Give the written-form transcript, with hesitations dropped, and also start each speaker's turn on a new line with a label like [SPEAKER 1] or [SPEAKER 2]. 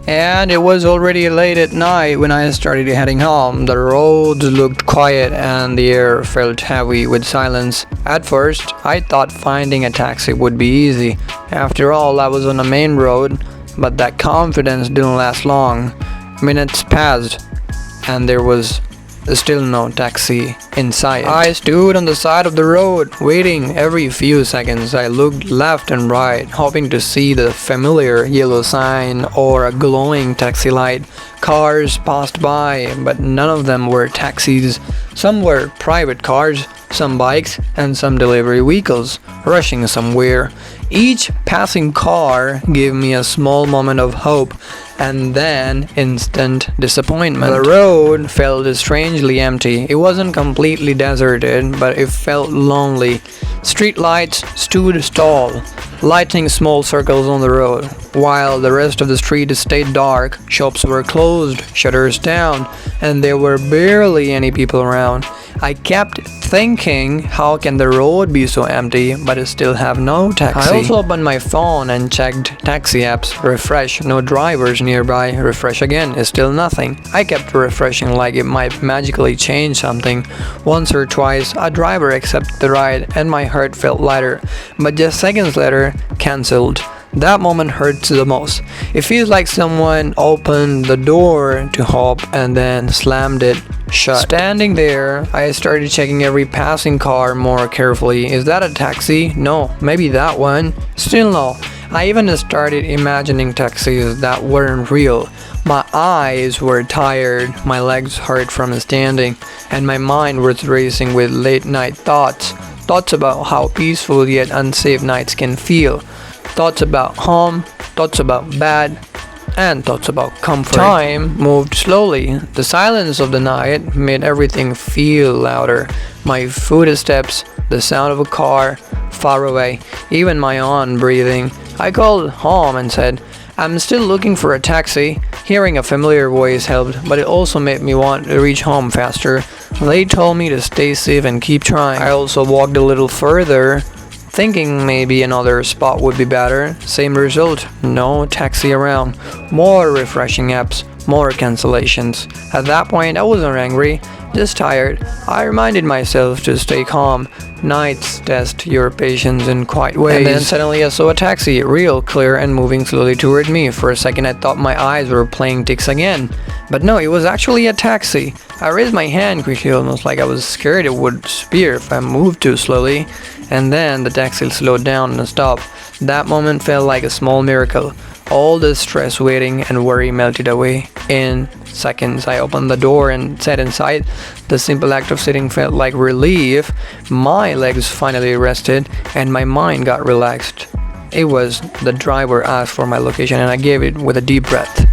[SPEAKER 1] And it was already late at night when I started heading home. The roads looked quiet and the air felt heavy with silence. At first, I thought finding a taxi would be easy. After all, I was on a main road, but that confidence didn't last long. Minutes passed, and there was still no taxi in sight. I stood on the side of the road, waiting. Every few seconds I looked left and right, hoping to see the familiar yellow sign or a glowing taxi light. Cars passed by, but none of them were taxis. Some were private cars, some bikes, and some delivery vehicles rushing somewhere. Each passing car gave me a small moment of hope and then instant disappointment. The road felt strangely empty. It wasn't completely deserted, but it felt lonely. Street lights stood tall, lighting small circles on the road, while the rest of the street stayed dark. Shops were closed, shutters down, and there were barely any people around. I kept thinking, how can the road be so empty but still have no taxi? I also opened my phone and checked taxi apps. Refresh, no drivers nearby. Refresh again, still nothing. I kept refreshing like it might magically change something. Once or twice, a driver accepted the ride and my heart felt lighter. But just seconds later, cancelled. That moment hurts the most. It feels like someone opened the door to hope and then slammed it shut. Standing there, I started checking every passing car more carefully. Is that a taxi? No. Maybe that one? Still no. I even started imagining taxis that weren't real. My eyes were tired, my legs hurt from standing, and my mind was racing with late night thoughts. Thoughts about how peaceful yet unsafe nights can feel. Thoughts about home, thoughts about bad, and thoughts about comfort. Time moved slowly. The silence of the night made everything feel louder. My footsteps, the sound of a car far away, even my own breathing. I called home and said, I'm still looking for a taxi. Hearing a familiar voice helped, but it also made me want to reach home faster. They told me to stay safe and keep trying. I also walked a little further, thinking maybe another spot would be better. Same result, no taxi around. More refreshing apps, more cancellations. At that point, I wasn't angry, just tired. I reminded myself to stay calm. Nights test your patience in quiet ways. And then suddenly I saw a taxi, real, clear, and moving slowly toward me. For a second I thought my eyes were playing tricks again. But no, it was actually a taxi. I raised my hand quickly, almost like I was scared it would spear if I moved too slowly. And then the taxi slowed down and stopped. That moment felt like a small miracle. All the stress, waiting, and worry melted away in seconds. I opened the door and sat inside. The simple act of sitting felt like relief. My legs finally rested and my mind got relaxed. It was the driver asked for my location and I gave it with a deep breath.